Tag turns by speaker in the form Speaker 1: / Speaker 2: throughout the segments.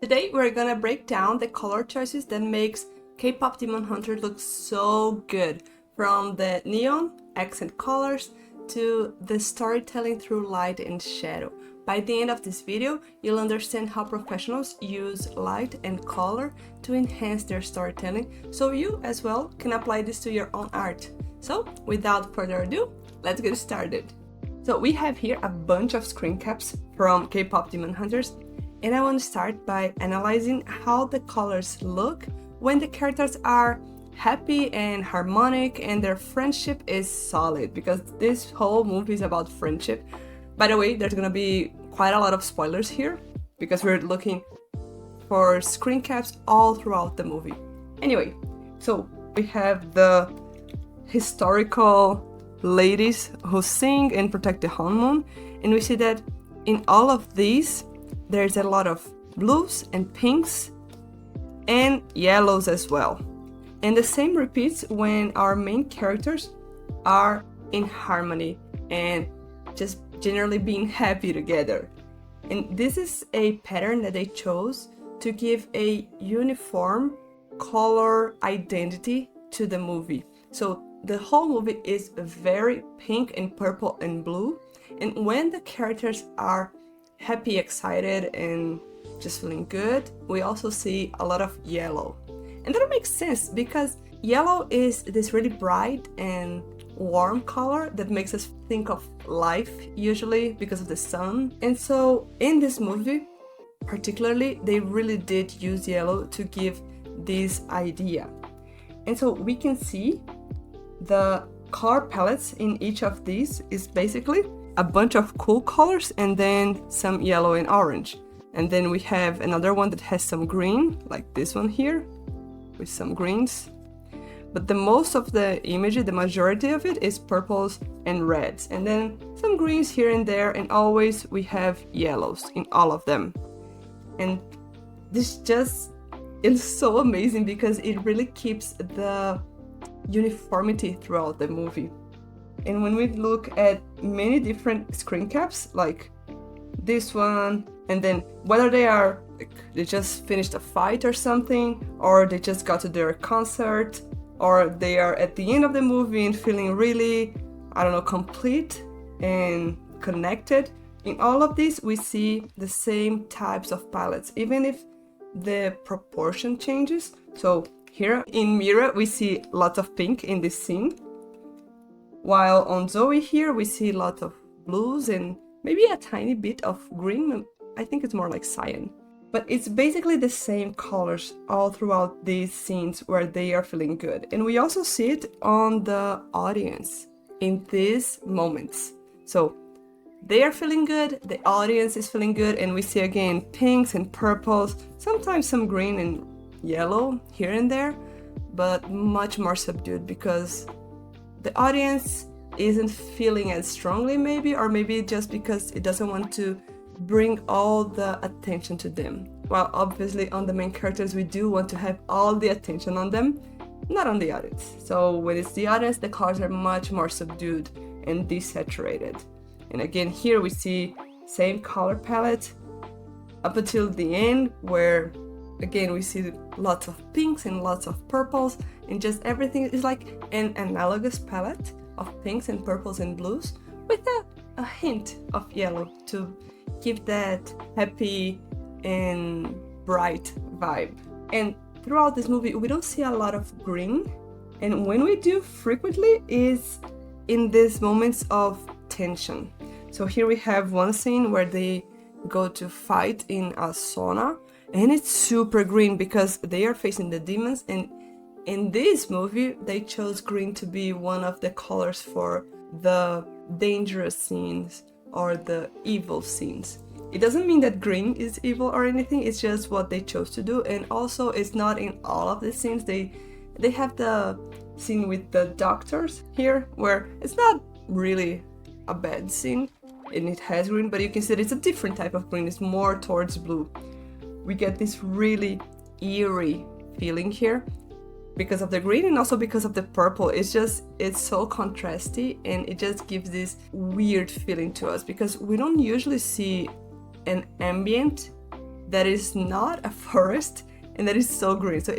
Speaker 1: Today we're gonna break down the color choices that makes K-pop Demon Hunter look so good, from the neon accent colors to the storytelling through light and shadow. By the end of this video, you'll understand how professionals use light and color to enhance their storytelling, so you as well can apply this to your own art. So without further ado, let's get started. So we have here a bunch of screen caps from K-pop Demon Hunters, and I want to start by analyzing how the colors look when the characters are happy and harmonic and their friendship is solid, because this whole movie is about friendship. By the way, there's gonna be quite a lot of spoilers here because we're looking for screen caps all throughout the movie. Anyway, so we have the historical ladies who sing and protect the honeymoon, and we see that in all of these there's a lot of blues and pinks and yellows as well. And the same repeats when our main characters are in harmony and just generally being happy together. And this is a pattern that they chose to give a uniform color identity to the movie. So the whole movie is very pink and purple and blue. And when the characters are happy, excited, and just feeling good, we also see a lot of yellow. And that makes sense because yellow is this really bright and warm color that makes us think of life, usually because of the sun. And so in this movie particularly, they really did use yellow to give this idea. And so we can see the color palettes in each of these is basically a bunch of cool colors and then some yellow and orange. And then we have another one that has some green, like this one here, with some greens. But the most of the imagery, the majority of it, is purples and reds. And then some greens here and there, and always we have yellows in all of them. And this just is so amazing because it really keeps the uniformity throughout the movie. And when we look at many different screen caps, like this one, and then whether they are like, they just finished a fight or something, or they just got to their concert, or they are at the end of the movie and feeling really, I don't know, complete and connected. In all of these, we see the same types of palettes, even if the proportion changes. So here in Mira, we see lots of pink in this scene, while on Zoe here, we see lots of blues and maybe a tiny bit of green. I think it's more like cyan. But it's basically the same colors all throughout these scenes where they are feeling good. And we also see it on the audience in these moments. So they are feeling good, the audience is feeling good, and we see again pinks and purples, sometimes some green and yellow here and there, but much more subdued because the audience isn't feeling as strongly maybe, or maybe just because it doesn't want to bring all the attention to them. While obviously on the main characters we do want to have all the attention on them, not on the audience. So when it's the audience, the colors are much more subdued and desaturated. And again here we see same color palette up until the end, where again we see lots of pinks and lots of purples, and just everything is like an analogous palette of pinks and purples and blues with a hint of yellow to give that happy and bright vibe. And throughout this movie we don't see a lot of green, and when we do frequently is in these moments of tension. So here we have one scene where they go to fight in a sauna, and it's super green because they are facing the demons, and in this movie they chose green to be one of the colors for the dangerous scenes or the evil scenes. It doesn't mean that green is evil or anything, it's just what they chose to do. And also it's not in all of the scenes. They have the scene with the doctors here where it's not really a bad scene and it has green, but you can see that it's a different type of green, it's more towards blue. We get this really eerie feeling here because of the green and also because of the purple. It's so contrasty, and it just gives this weird feeling to us because we don't usually see an ambient that is not a forest and that is so green. So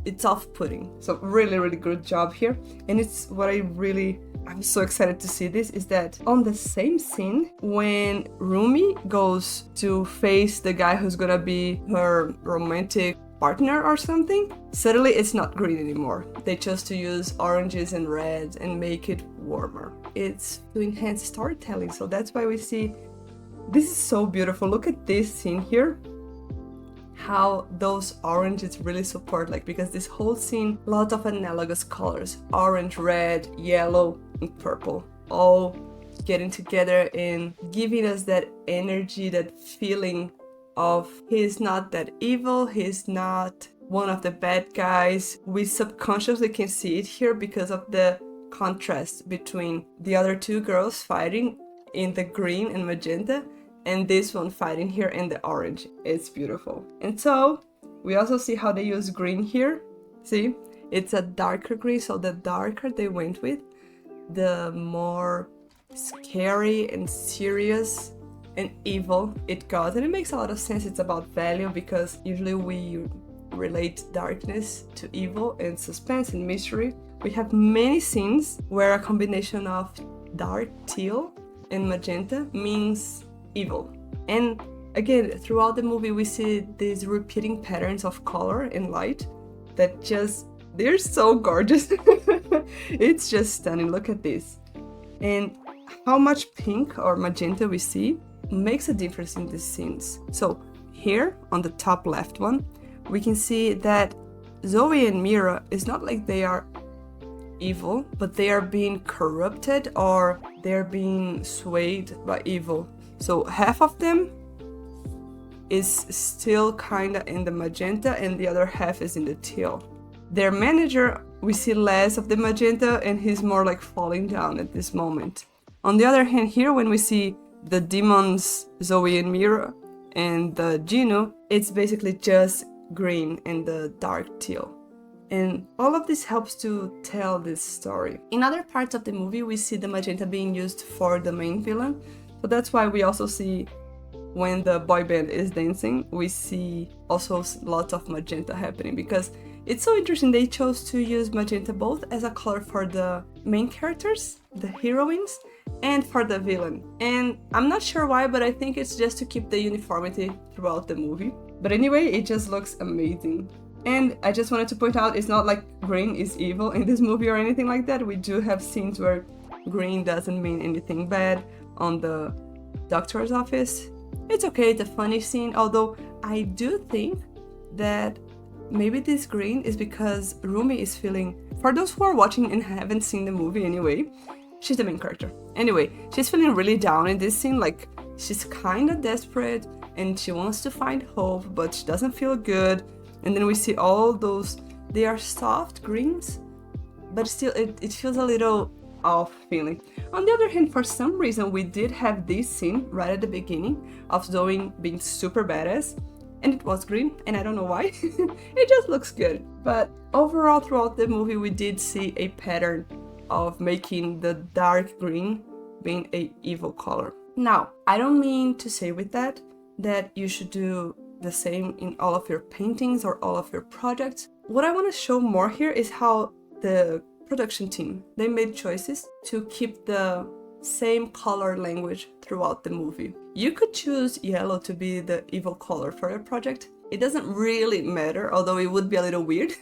Speaker 1: it's off-putting. So really, really good job here. And it's what I'm so excited to see this, is that on the same scene, when Rumi goes to face the guy who's gonna be her romantic partner or something, suddenly it's not green anymore. They chose to use oranges and reds and make it warmer. It's to enhance storytelling. So that's why we see, this is so beautiful. Look at this scene here, how those oranges really support, like, because this whole scene, lots of analogous colors, orange, red, yellow, and purple, all getting together and giving us that energy, that feeling of he's not that evil, he's not one of the bad guys. We subconsciously can see it here because of the contrast between the other two girls fighting in the green and magenta and this one fighting here in the orange. It's beautiful. And so we also see how they use green here. See, it's a darker green, so the darker they went with, the more scary and serious and evil it got. And it makes a lot of sense. It's about value, because usually we relate darkness to evil and suspense and mystery. We have many scenes where a combination of dark teal and magenta means evil. And again, throughout the movie we see these repeating patterns of color and light that just, they're so gorgeous. It's just stunning. Look at this. And how much pink or magenta we see makes a difference in these scenes. So here on the top left one, we can see that Zoe and Mira is not like they are evil, but they are being corrupted or they're being swayed by evil. So half of them is still kinda in the magenta and the other half is in the teal. Their manager, we see less of the magenta and he's more like falling down at this moment. On the other hand, here when we see the demons, Zoe and Mira, and the Gino, it's basically just green and the dark teal. And all of this helps to tell this story. In other parts of the movie, we see the magenta being used for the main villain. So that's why we also see when the boy band is dancing, we see also lots of magenta happening, because it's so interesting. They chose to use magenta both as a color for the main characters, the heroines, and for the villain. And I'm not sure why, but I think it's just to keep the uniformity throughout the movie. But anyway, it just looks amazing. And I just wanted to point out, it's not like green is evil in this movie or anything like that. We do have scenes where green doesn't mean anything bad on the doctor's office. It's okay, it's a funny scene, although I do think that maybe this green is because Rumi is feeling, for those who are watching and haven't seen the movie anyway, she's the main character. Anyway, she's feeling really down in this scene, like she's kind of desperate and she wants to find hope, but she doesn't feel good. And then we see all those, they are soft greens, but still it feels a little off feeling. On the other hand, for some reason, we did have this scene right at the beginning of Zoe being super badass, and it was green, and I don't know why. It just looks good. But overall, throughout the movie, we did see a pattern of making the dark green being a evil color. Now, I don't mean to say with that you should do the same in all of your paintings or all of your projects. What I want to show more here is how the production team, they made choices to keep the same color language throughout the movie. You could choose yellow to be the evil color for your project. It doesn't really matter, although it would be a little weird,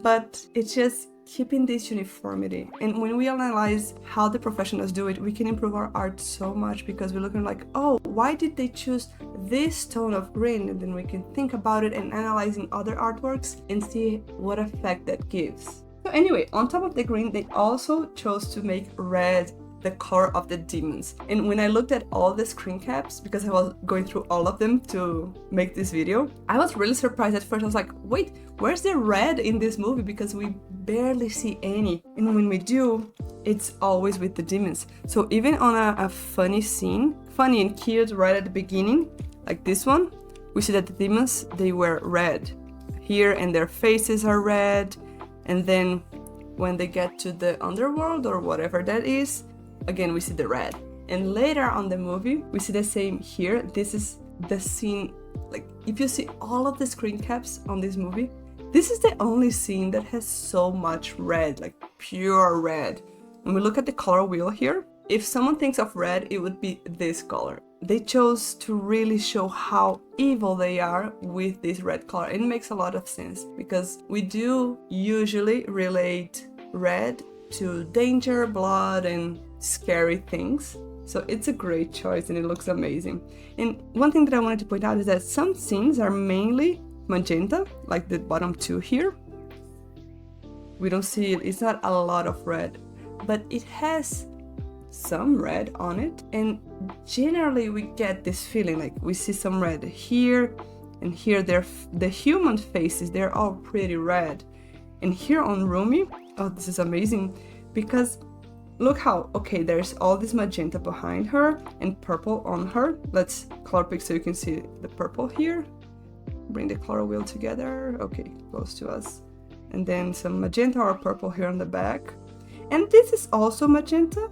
Speaker 1: but it's just keeping this uniformity. And when we analyze how the professionals do it, we can improve our art so much, because we're looking like, oh, why did they choose this tone of green? And then we can think about it and analyzing other artworks and see what effect that gives. So anyway, on top of the green, they also chose to make red the color of the demons. And when I looked at all the screen caps, because I was going through all of them to make this video, I was really surprised at first. I was like, wait, where's the red in this movie? Because we barely see any. And when we do, it's always with the demons. So even on a funny scene, funny and cute right at the beginning, like this one, we see that the demons, they were red here and their faces are red. And then when they get to the underworld or whatever that is, again, we see the red. And later on the movie, we see the same here. This is the scene Like, if you see all of the screen caps on this movie, this is the only scene that has so much red, like pure red. When we look at the color wheel here, if someone thinks of red, it would be this color. They chose to really show how evil they are with this red color. It makes a lot of sense because we do usually relate red to danger, blood, and scary things. So it's a great choice and it looks amazing. And one thing that I wanted to point out is that some scenes are mainly magenta, like the bottom two here. We don't see it, it's not a lot of red, but it has some red on it, and generally we get this feeling like we see some red here and here. The human faces, they're all pretty red, and here on Rumi, oh, this is amazing because look how, okay, there's all this magenta behind her and purple on her. Let's color pick so you can see the purple here. Bring the color wheel together, okay, close to us, and then some magenta or purple here on the back, and this is also magenta,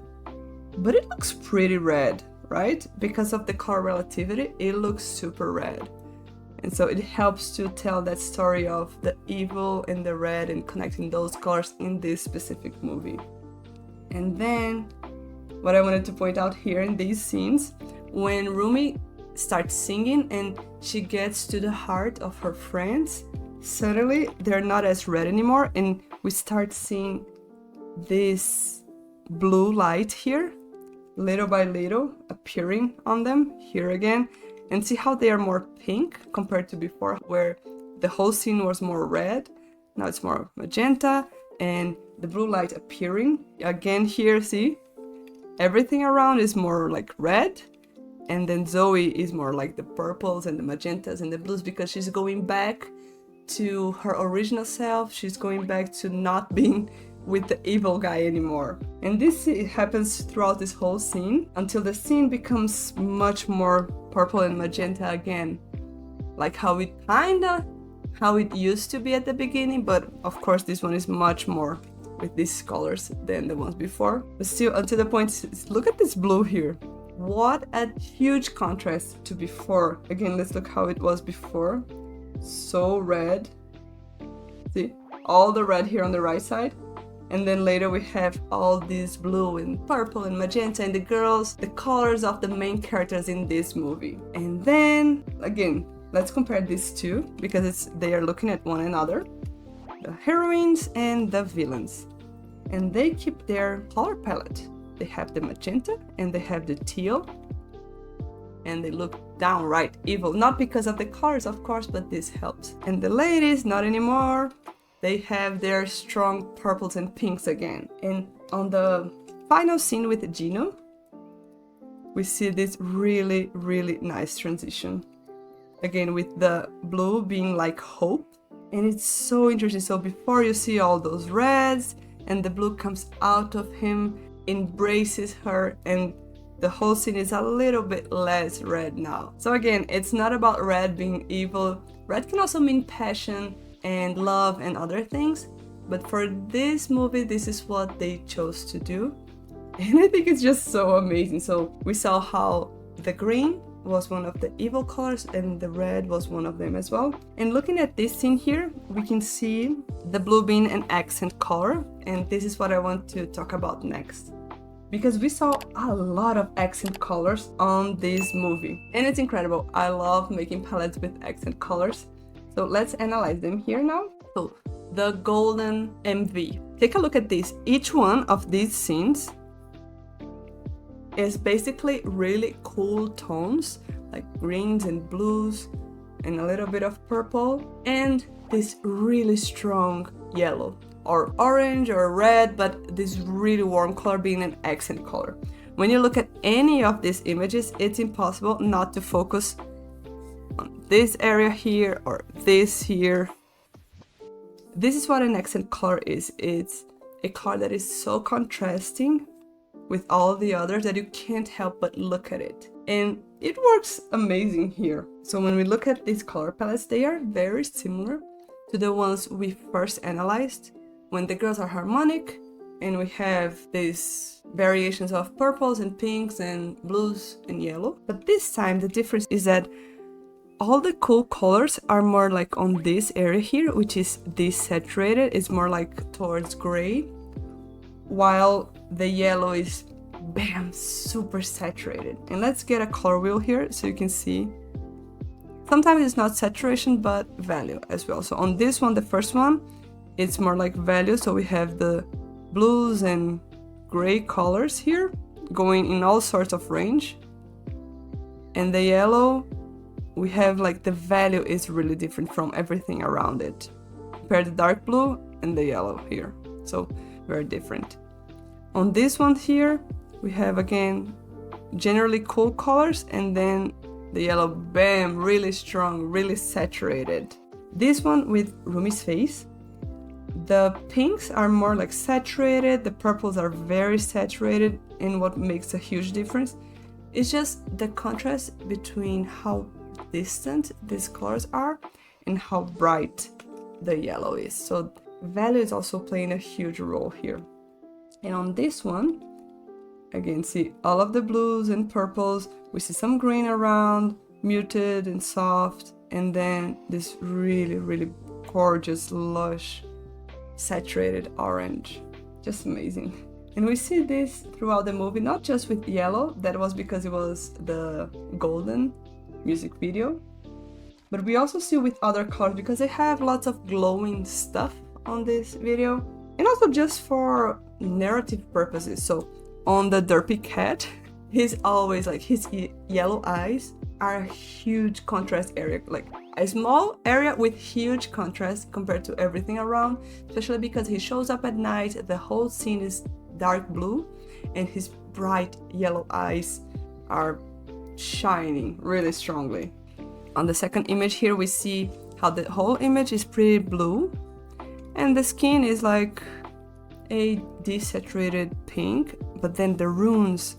Speaker 1: but it looks pretty red, right? Because of the color relativity, it looks super red. And so it helps to tell that story of the evil and the red and connecting those colors in this specific movie. And then what I wanted to point out here in these scenes, when Rumi starts singing and she gets to the heart of her friends, suddenly they're not as red anymore, and we start seeing this blue light here, little by little, appearing on them here again. And see how they are more pink compared to before, where the whole scene was more red. Now it's more magenta, and the blue light appearing again here. See, everything around is more like red, and then Zoe is more like the purples and the magentas and the blues, because she's going back to her original self. She's going back to not being with the evil guy anymore. And this happens throughout this whole scene until the scene becomes much more purple and magenta again, like how it used to be at the beginning. But of course this one is much more with these colors than the ones before, but still until the point, look at this blue here. What a huge contrast to before. Again, let's look how it was before. So red, see all the red here on the right side. And then later we have all this blue and purple and magenta, and the girls, the colors of the main characters in this movie. And then again, let's compare these two because they are looking at one another, the heroines and the villains. And they keep their color palette. They have the magenta and they have the teal, and they look downright evil, not because of the colors of course, but this helps. And the ladies, not anymore. They have their strong purples and pinks again. And on the final scene with Gino, we see this really, really nice transition. Again, with the blue being like hope. And it's so interesting. So before you see all those reds, and the blue comes out of him, embraces her, and the whole scene is a little bit less red now. So again, it's not about red being evil. Red can also mean passion and love and other things, but for this movie, this is what they chose to do, and I think it's just so amazing. So we saw how the green was one of the evil colors and the red was one of them as well. And looking at this scene here, we can see the blue being an accent color, and this is what I want to talk about next, because we saw a lot of accent colors on this movie, and it's incredible. I love making palettes with accent colors. So let's analyze them here now. So the golden MV. Take a look at this. Each one of these scenes is basically really cool tones, like greens and blues and a little bit of purple, and this really strong yellow or orange or red, but this really warm color being an accent color. When you look at any of these images, it's impossible not to focus on this area here or this here. This is what an accent color is. It's a color that is so contrasting with all the others that you can't help but look at it. And it works amazing here. So when we look at these color palettes, they are very similar to the ones we first analyzed when the girls are harmonic and we have these variations of purples and pinks and blues and yellow. But this time the difference is that all the cool colors are more like on this area here, which is desaturated. It's more like towards gray, while the yellow is, bam, super saturated. And let's get a color wheel here so you can see. Sometimes it's not saturation, but value as well. So on this one, the first one, it's more like value. So we have the blues and gray colors here going in all sorts of range. And the yellow, we have like the value is really different from everything around it. Compare the dark blue and the yellow here. So very different. On this one here, we have again generally cool colors, and then the yellow, bam, really strong, really saturated. This one with Rumi's face, the pinks are more like saturated, the purples are very saturated, and what makes a huge difference is just the contrast between how distant these colors are and how bright the yellow is. So value is also playing a huge role here. And on this one, again, see all of the blues and purples, we see some green around, muted and soft, and then this really, really gorgeous, lush, saturated orange. Just amazing. And we see this throughout the movie, not just with yellow, that was because it was the golden music video, but we also see with other colors because they have lots of glowing stuff on this video, and also just for narrative purposes. So on the derpy cat, he's always like, his yellow eyes are a huge contrast area, like a small area with huge contrast compared to everything around, especially because he shows up at night, the whole scene is dark blue, and his bright yellow eyes are shining really strongly. On the second image here, we see how the whole image is pretty blue, and the skin is like a desaturated pink, but then the runes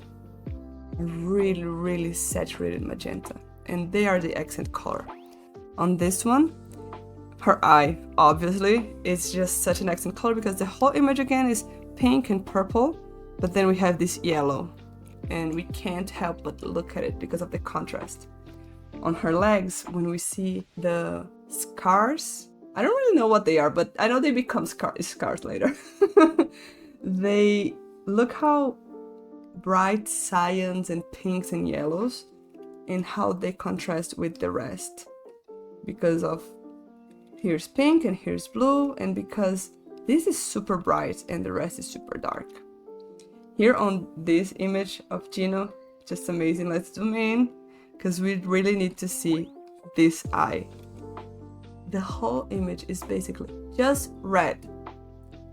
Speaker 1: are really, really saturated magenta, and they are the accent color. On this one, her eye, obviously, is just such an accent color because the whole image again is pink and purple, but then we have this yellow, and we can't help but look at it because of the contrast. On her legs, when we see the scars, I don't really know what they are, but I know they become scars later. They look how bright cyans and pinks and yellows, and how they contrast with the rest. Because of here's pink and here's blue, and because this is super bright and the rest is super dark. Here on this image of Gino, just amazing. Let's zoom in because we really need to see this eye. The whole image is basically just red.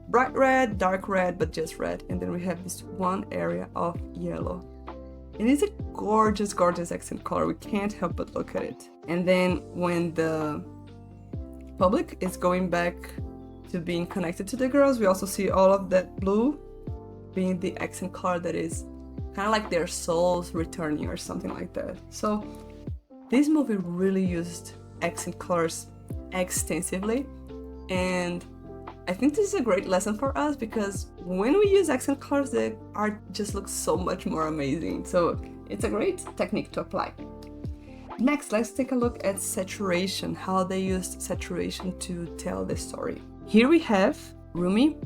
Speaker 1: Bright red, dark red, but just red. And then we have this one area of yellow. And it's a gorgeous, gorgeous accent color. We can't help but look at it. And then when the public is going back to being connected to the girls, we also see all of that blue being the accent color that is kind of like their souls returning or something like that. So this movie really used accent colors extensively, and I think this is a great lesson for us because when we use accent colors, the art just looks so much more amazing. So it's a great technique to apply. Next, let's take a look at saturation, how they used saturation to tell the story. Here we have Rumi,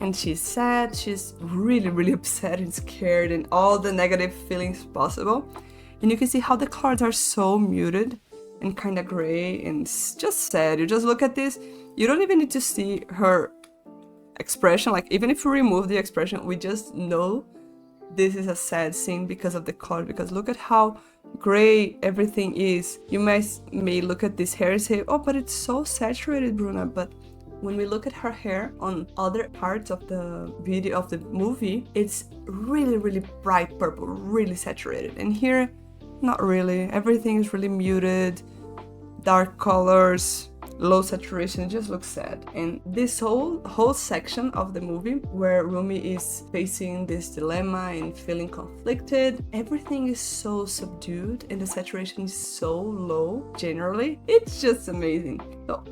Speaker 1: and she's sad, she's really, really upset and scared and all the negative feelings possible. And you can see how the colors are so muted and kind of gray and just sad. You just look at this, you don't even need to see her expression. Like even if we remove the expression, we just know this is a sad scene because of the color, because look at how gray everything is. You may look at this hair and say, oh, but it's so saturated, Bruna. But when we look at her hair on other parts of the video of the movie, it's really, really bright purple, really saturated. And here, not really. Everything is really muted, dark colors, low saturation. It just looks sad. And this whole section of the movie where Rumi is facing this dilemma and feeling conflicted, everything is so subdued and the saturation is so low generally. It's just amazing. So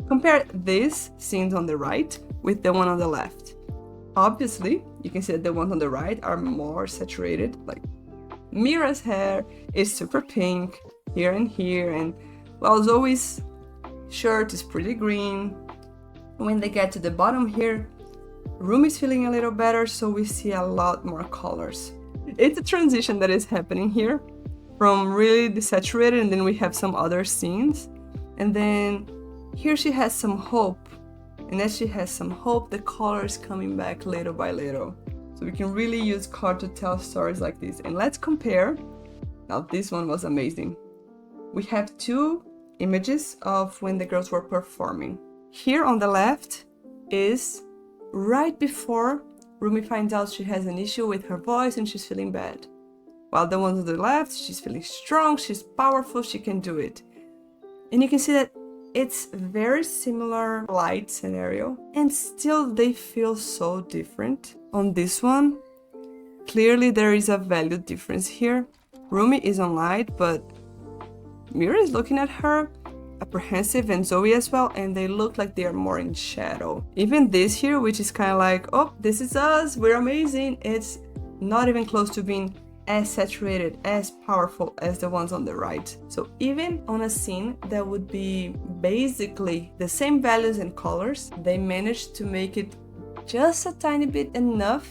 Speaker 1: compare these scenes on the right with the one on the left. Obviously, you can see that the ones on the right are more saturated. Like Mira's hair is super pink here and here, and Well, Zoe's shirt is pretty green. When they get to the bottom here, Room is feeling a little better, so we see a lot more colors. It's a transition that is happening here from really desaturated, and then we have some other scenes. And then here she has some hope. And as she has some hope, the color is coming back little by little. So we can really use color to tell stories like this. And let's compare. Now this one was amazing. We have two images of when the girls were performing. Here on the left is right before Rumi finds out she has an issue with her voice and she's feeling bad. While the ones on the left, she's feeling strong, she's powerful, she can do it. And you can see that it's very similar light scenario, and still they feel so different. On this one, clearly there is a value difference here. Rumi is on light, but Mira is looking at her, apprehensive, and Zoe as well, and they look like they are more in shadow. Even this here, which is kind of like, oh, this is us, we're amazing, it's not even close to being as saturated, as powerful as the ones on the right. So even on a scene that would be basically the same values and colors, they managed to make it just a tiny bit enough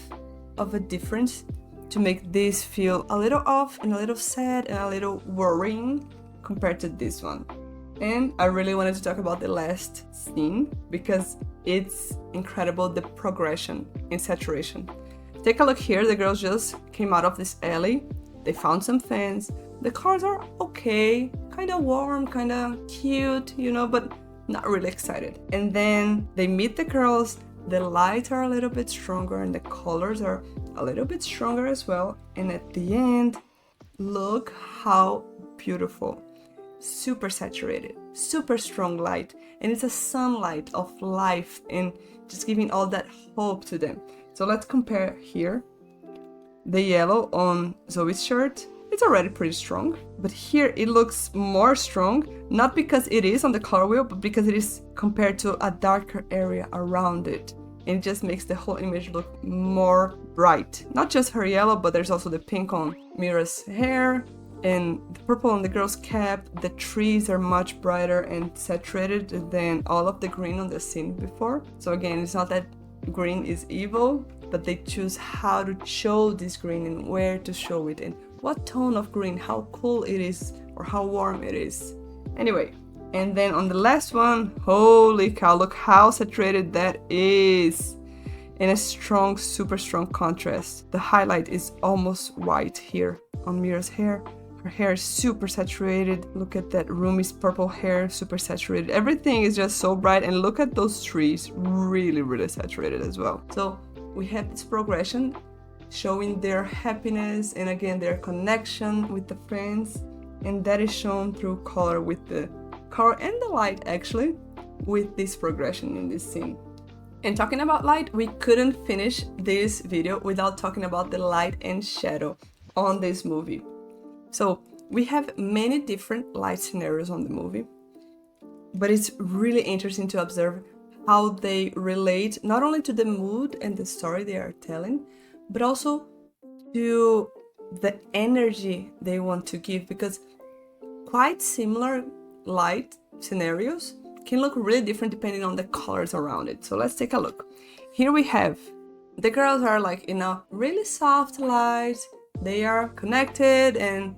Speaker 1: of a difference to make this feel a little off and a little sad and a little worrying compared to this one. And I really wanted to talk about the last scene because it's incredible, the progression in saturation. Take a look here, the girls just came out of this alley, they found some fans, the colors are okay, kind of warm, kind of cute, you know, but not really excited. And then they meet the girls, the lights are a little bit stronger and the colors are a little bit stronger as well. And at the end, look how beautiful. Super saturated, super strong light, and it's a sunlight of life and just giving all that hope to them. So let's compare here. The yellow on Zoe's shirt, it's already pretty strong, but here it looks more strong, not because it is on the color wheel, but because it is compared to a darker area around it. And it just makes the whole image look more bright. Not just her yellow, but there's also the pink on Mira's hair, and the purple on the girl's cap. The trees are much brighter and saturated than all of the green on the scene before. So again, it's not that green is evil, but they choose how to show this green and where to show it and what tone of green, how cool it is or how warm it is. Anyway, and then on the last one, holy cow, look how saturated that is. And a strong, super strong contrast. The highlight is almost white here on Mira's hair. Her hair is super saturated. Look at that Rumi's purple hair, super saturated. Everything is just so bright, and look at those trees, really, really saturated as well. So we have this progression showing their happiness and again their connection with the friends, and that is shown through color, with the color and the light actually, with this progression in this scene. And talking about light, we couldn't finish this video without talking about the light and shadow on this movie. So we have many different light scenarios on the movie, but it's really interesting to observe how they relate not only to the mood and the story they are telling, but also to the energy they want to give, because quite similar light scenarios can look really different depending on the colors around it. So let's take a look. Here we have the girls are like in a really soft light. They are connected and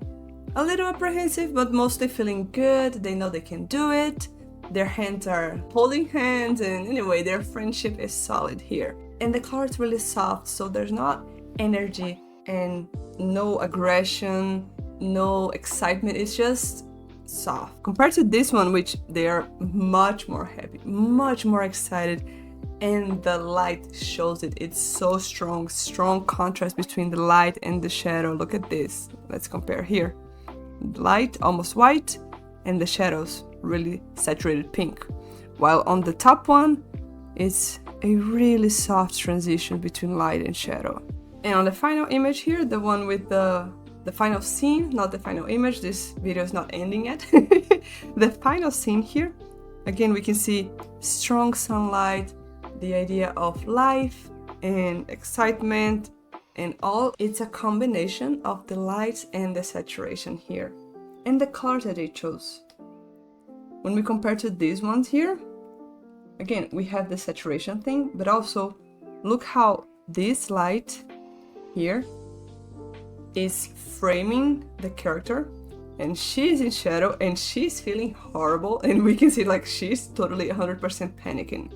Speaker 1: a little apprehensive, but mostly feeling good. They know they can do it. Their hands are holding hands, and anyway, their friendship is solid here. And the color is really soft, so there's not energy and no aggression, no excitement. It's just soft. Compared to this one, which they are much more happy, much more excited, and the light shows it. It's so strong, strong contrast between the light and the shadow. Look at this. Let's compare here. Light, almost white, and the shadows, really saturated pink. While on the top one, it's a really soft transition between light and shadow. And on the final image here, the one with the final scene, not the final image, this video is not ending yet. The final scene here, again, we can see strong sunlight, the idea of life and excitement and all. It's a combination of the lights and the saturation here, and the colors that they chose. when we compare to these ones here, again, we have the saturation thing, but also look how this light here is framing the character, and she's in shadow and she's feeling horrible, and we can see like she's totally 100% panicking,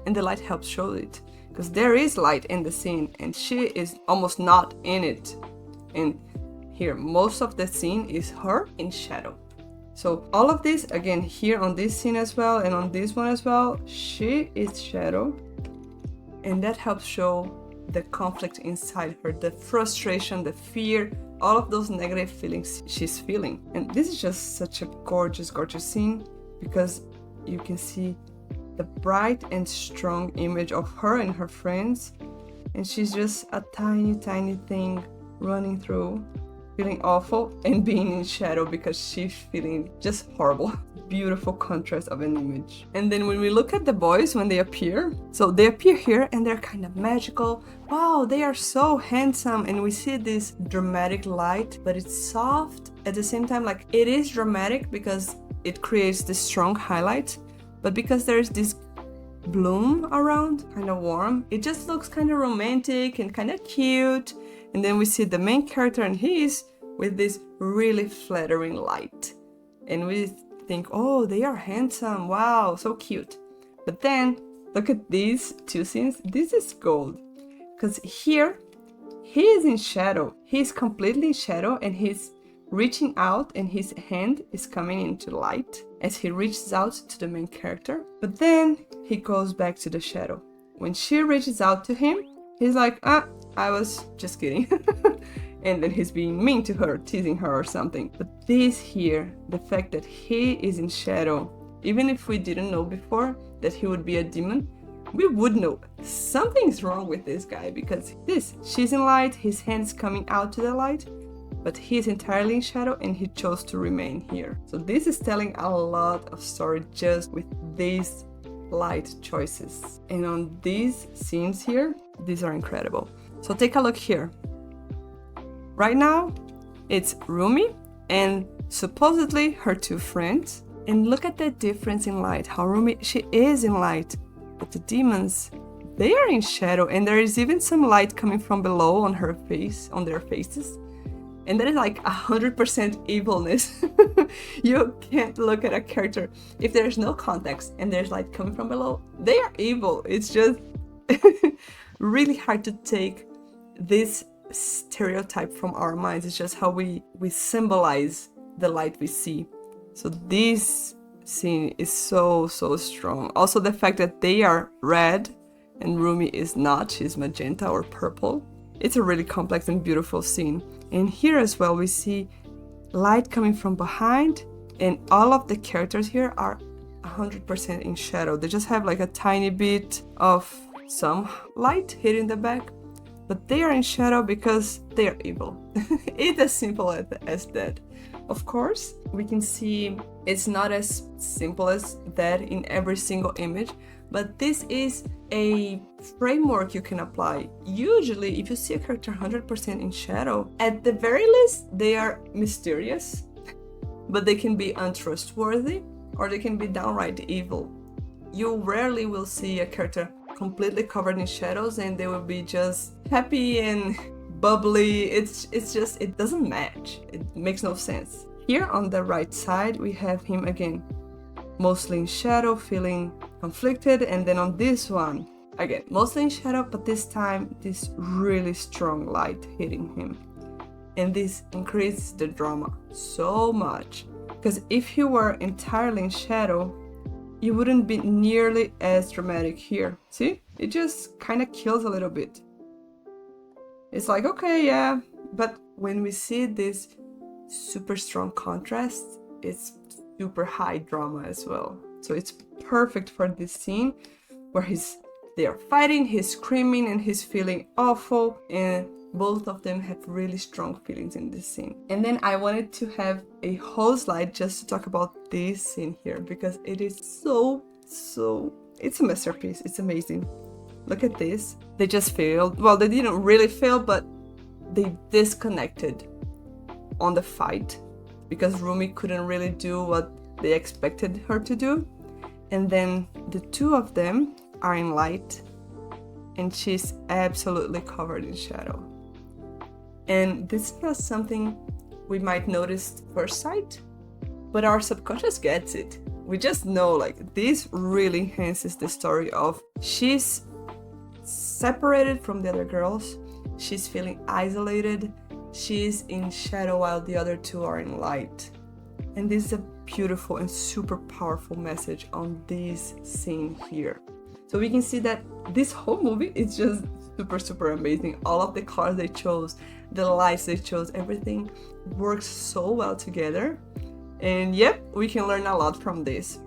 Speaker 1: and the light helps show it because there is light in the scene and she is almost not in it. And here most of the scene is her in shadow. So all of this, again, here on this scene as well and on this one as well, she is shadow, and that helps show the conflict inside her, the frustration, the fear, all of those negative feelings she's feeling. And this is just such a gorgeous, gorgeous scene because you can see the bright and strong image of her and her friends, and she's just a tiny, tiny thing running through, feeling awful and being in shadow because she's feeling just horrible. Beautiful contrast of an image. And then when we look at the boys when they appear, so they appear here and they're kind of magical. Wow, they are so handsome, and we see this dramatic light, but it's soft at the same time. Like, it is dramatic because it creates this strong highlight, but because there's this bloom around, kind of warm, it just looks kind of romantic and kind of cute. And then we see the main character, and he's with this really flattering light, and we think, oh, they are handsome, wow, so cute. But then look at these two scenes. This is gold, because here he is in shadow, he's completely in shadow, and he's reaching out and his hand is coming into light as he reaches out to the main character. But then he goes back to the shadow. When she reaches out to him, he's like, I was just kidding. And then he's being mean to her, teasing her or something. But this here, the fact that he is in shadow, even if we didn't know before that he would be a demon, we would know something's wrong with this guy, because she's in light, his hand's coming out to the light, but he's entirely in shadow and he chose to remain here. So this is telling a lot of story just with these light choices. And on these scenes here, these are incredible. So take a look here. Right now, it's Rumi and supposedly her two friends. And look at the difference in light, how Rumi, she is in light, but the demons, they are in shadow, and there is even some light coming from below on her face, on their faces. And that is like 100% evilness. You can't look at a character if there's no context and there's light coming from below. They are evil. It's just really hard to take this stereotype from our minds. It's just how we symbolize the light we see. So this scene is so strong. Also the fact that they are red and Rumi is not, she's magenta or purple. It's a really complex and beautiful scene. And here as well we see light coming from behind, and all of the characters here are 100% in shadow. They just have like a tiny bit of some light hitting the back, but they are in shadow because they are evil. It's as simple as that. Of course, we can see it's not as simple as that in every single image, but this is a framework you can apply. Usually, if you see a character 100% in shadow, at the very least, they are mysterious, but they can be untrustworthy, or they can be downright evil. You rarely will see a character completely covered in shadows and they will be just happy and bubbly. It's just, it doesn't match. It makes no sense. Here on the right side, we have him again, mostly in shadow, feeling conflicted. And then on this one, again, mostly in shadow, but this time, this really strong light hitting him. And this increases the drama so much. Because if you were entirely in shadow, you wouldn't be nearly as dramatic here. See? It just kind of kills a little bit. It's like, okay, yeah. But when we see this super strong contrast, it's super high drama as well. So it's perfect for this scene where they are fighting, he's screaming and he's feeling awful, and both of them have really strong feelings in this scene. And then I wanted to have a whole slide just to talk about this scene here, because it is so, it's a masterpiece. It's amazing. Look at this. They just failed. Well, they didn't really fail, but they disconnected on the fight because Rumi couldn't really do what they expected her to do. And then the two of them are in light, and she's absolutely covered in shadow. And this is not something we might notice first sight, but our subconscious gets it. We just know, like, this really enhances the story of she's separated from the other girls, she's feeling isolated, she's in shadow while the other two are in light. And this is a beautiful and super powerful message on this scene here. So we can see that this whole movie is just super amazing. All of the colors they chose, the lights they chose, everything works so well together. And yep, we can learn a lot from this.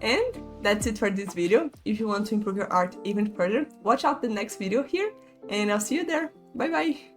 Speaker 1: And that's it for this video. If you want to improve your art even further, watch out the next video here, and I'll see you there. Bye bye!